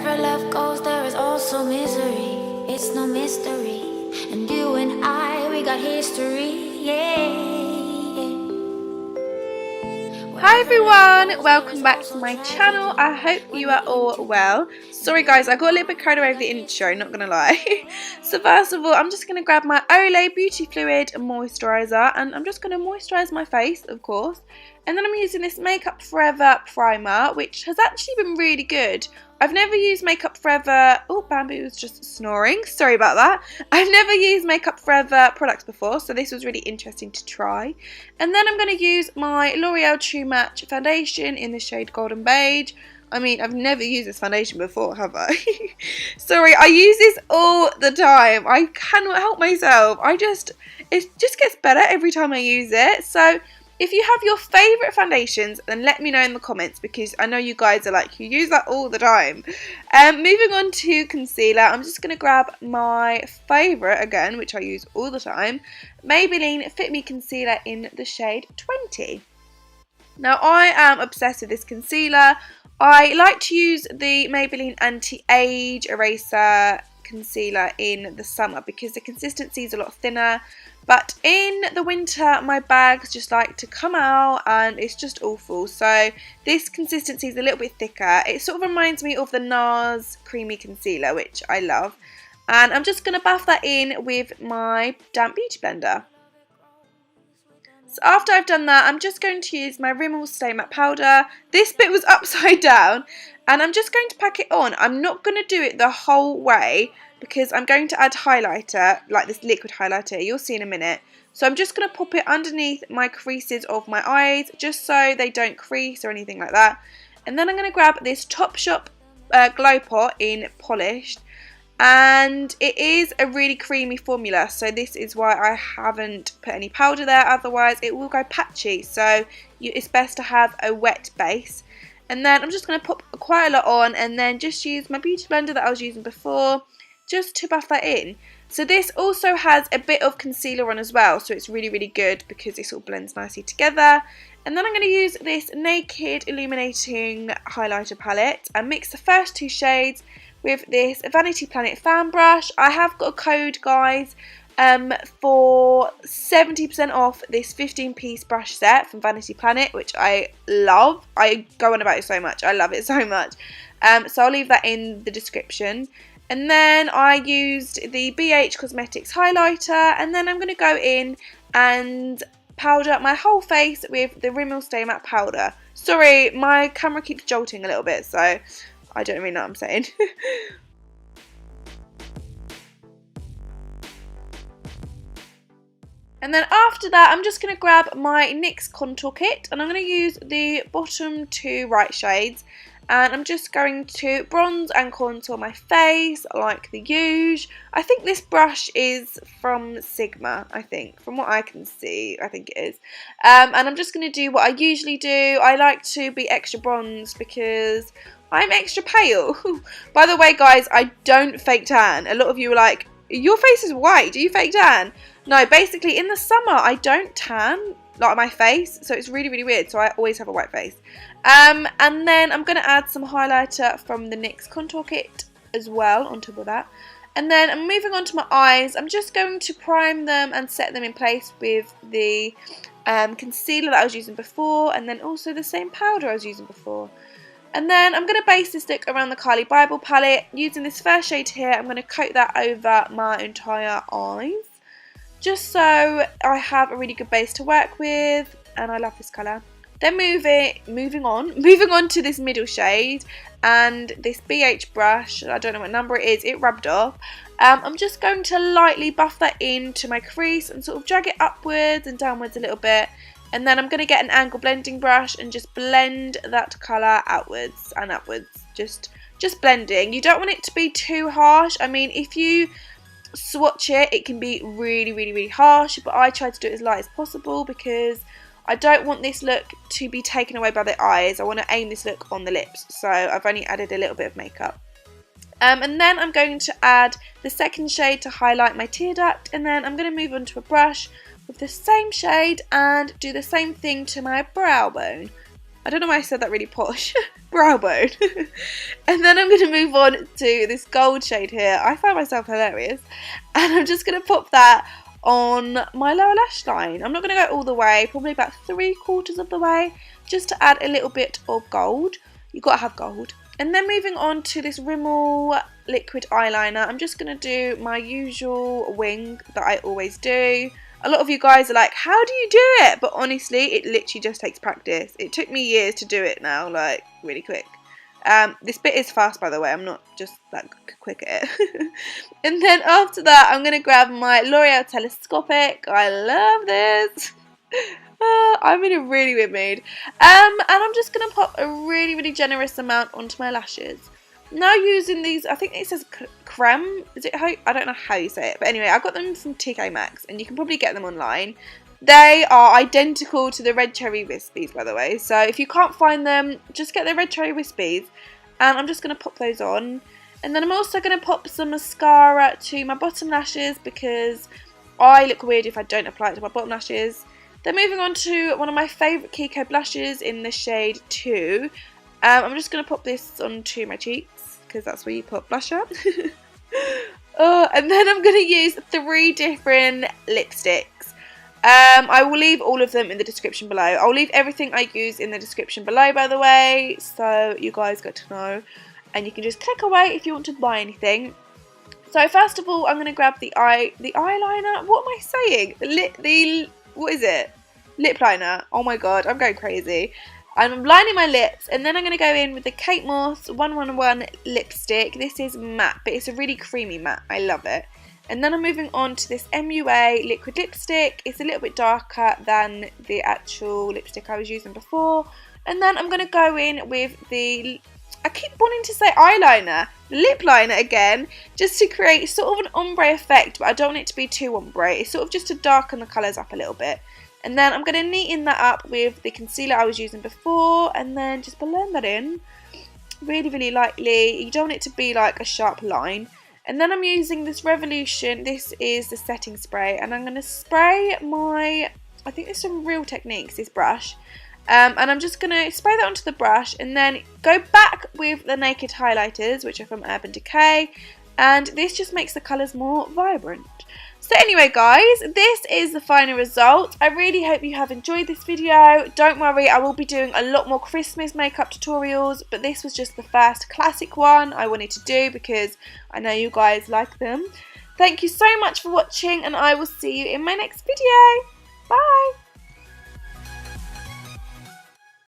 Wherever love goes, there is also misery. It's no mystery. And you and I, we got history, yeah. Hi everyone, welcome back to my channel. I hope you are all well. Sorry guys, I got a little bit carried away with the intro, not gonna lie. So first of all, I'm just gonna grab my Olay Beauty Fluid Moisturiser and I'm just gonna moisturise my face, of course. And then I'm using this Makeup Forever primer, which has actually been really good. I've never used Makeup Forever, oh Bamboo was just snoring, sorry about that. I've never used Makeup Forever products before, so this was really interesting to try. And then I'm going to use my L'Oreal True Match foundation in the shade Golden Beige. I mean, I've never used this foundation before, have I? Sorry, I use this all the time. I cannot help myself. It just gets better every time I use it. So if you have your favourite foundations, then let me know in the comments because I know you guys are like, you use that all the time. Moving on to concealer, I'm just going to grab my favourite again, which I use all the time, Maybelline Fit Me Concealer in the shade 20. Now I am obsessed with this concealer. I like to use the Maybelline Anti-Age Eraser concealer in the summer because the consistency is a lot thinner, but in the winter my bags just like to come out and it's just awful. So this consistency is a little bit thicker. It sort of reminds me of the NARS creamy concealer, which I love, and I'm just going to buff that in with my damp beauty blender. So after I've done that, I'm just going to use my Rimmel Stay Matte Powder. This bit was upside down and I'm just going to pack it on. I'm not going to do it the whole way because I'm going to add highlighter, like this liquid highlighter, you'll see in a minute. So I'm just going to pop it underneath my creases of my eyes just so they don't crease or anything like that. And then I'm going to grab this Topshop Glow Pot in Polished. And it is a really creamy formula, so this is why I haven't put any powder there, otherwise it will go patchy. So it's best to have a wet base. And then I'm just going to pop quite a lot on and then just use my beauty blender that I was using before just to buff that in. So this also has a bit of concealer on as well, so it's really, really good because this all blends nicely together. And then I'm going to use this Naked Illuminating Highlighter Palette and mix the first two shades with this Vanity Planet fan brush. I have got a code, guys, for 70% off this 15-piece brush set from Vanity Planet, which I love. I go on about it so much. I love it so much. So I'll leave that in the description. And then I used the BH Cosmetics highlighter, and then I'm going to go in and powder my whole face with the Rimmel Stay Matte Powder. Sorry, my camera keeps jolting a little bit, so I don't really know what I'm saying. And then after that, I'm just going to grab my NYX contour kit and I'm going to use the bottom two right shades. And I'm just going to bronze and contour my face like the usual. I think this brush is from Sigma, I think. From what I can see, I think it is. And I'm just going to do what I usually do. I like to be extra bronze because I'm extra pale. By the way, guys, I don't fake tan. A lot of you are like, your face is white. Do you fake tan? No, basically, in the summer, I don't tan, like my face. So it's really, really weird. So I always have a white face. And then I'm going to add some highlighter from the NYX contour kit as well on top of that. And then I'm moving on to my eyes. I'm just going to prime them and set them in place with the concealer that I was using before. And then also the same powder I was using before. And then I'm going to base this look around the Kylie Bible palette. Using this first shade here, I'm going to coat that over my entire eyes. Just so I have a really good base to work with. And I love this colour. Then moving on to this middle shade and this BH brush, I don't know what number it is, it rubbed off. I'm just going to lightly buff that into my crease and sort of drag it upwards and downwards a little bit. And then I'm going to get an angle blending brush and just blend that colour outwards and upwards. Just blending. You don't want it to be too harsh. I mean, if you swatch it, it can be really, really, really harsh. But I try to do it as light as possible because I don't want this look to be taken away by the eyes. I want to aim this look on the lips. So I've only added a little bit of makeup. And then I'm going to add the second shade to highlight my tear duct. And then I'm going to move on to a brush with the same shade and do the same thing to my brow bone. I don't know why I said that really posh. Brow bone. And then I'm going to move on to this gold shade here. I find myself hilarious. And I'm just going to pop that on my lower lash line. I'm not going to go all the way, probably about 3/4 of the way, just to add a little bit of gold. You've got to have gold. And then moving on to this Rimmel liquid eyeliner, I'm just going to do my usual wing that I always do. A lot of you guys are like, how do you do it? But honestly, it literally just takes practice. It took me years to do it now, like really quick. This bit is fast, by the way. I'm not just that quick at it. And then after that, I'm going to grab my L'Oreal Telescopic. I love this. I'm in a really weird mood. And I'm just going to pop a really, really generous amount onto my lashes. Now using these, I think it says creme. Is it? I don't know how you say it. But anyway, I got them from TK Maxx, and you can probably get them online. They are identical to the Red Cherry Wispies, by the way. So if you can't find them, just get the Red Cherry Wispies. And I'm just going to pop those on. And then I'm also going to pop some mascara to my bottom lashes, because I look weird if I don't apply it to my bottom lashes. Then moving on to one of my favourite Kiko blushes in the shade 2. I'm just going to pop this onto my cheeks, because that's where you put blusher. And then I'm going to use 3 different lipsticks. I will leave all of them in the description below. I'll leave everything I use in the description below, by the way, so you guys get to know. And you can just click away if you want to buy anything. So first of all, I'm going to grab the eyeliner. What am I saying? What is it? Lip liner. Oh my god, I'm going crazy. I'm lining my lips, and then I'm going to go in with the Kate Moss 111 lipstick. This is matte, but it's a really creamy matte. I love it. And then I'm moving on to this MUA liquid lipstick. It's a little bit darker than the actual lipstick I was using before. And then I'm going to go in with the, I keep wanting to say eyeliner, lip liner again, just to create sort of an ombre effect, but I don't want it to be too ombre. It's sort of just to darken the colours up a little bit. And then I'm going to neaten that up with the concealer I was using before, and then just blend that in really, really lightly. You don't want it to be like a sharp line. And then I'm using this Revolution. This is the setting spray, and I'm going to spray my, I think it's from Real Techniques, this brush. And I'm just going to spray that onto the brush, and then go back with the Naked highlighters, which are from Urban Decay. And this just makes the colours more vibrant. So anyway guys, this is the final result. I really hope you have enjoyed this video. Don't worry, I will be doing a lot more Christmas makeup tutorials, but this was just the first classic one I wanted to do because I know you guys like them. Thank you so much for watching, and I will see you in my next video. Bye!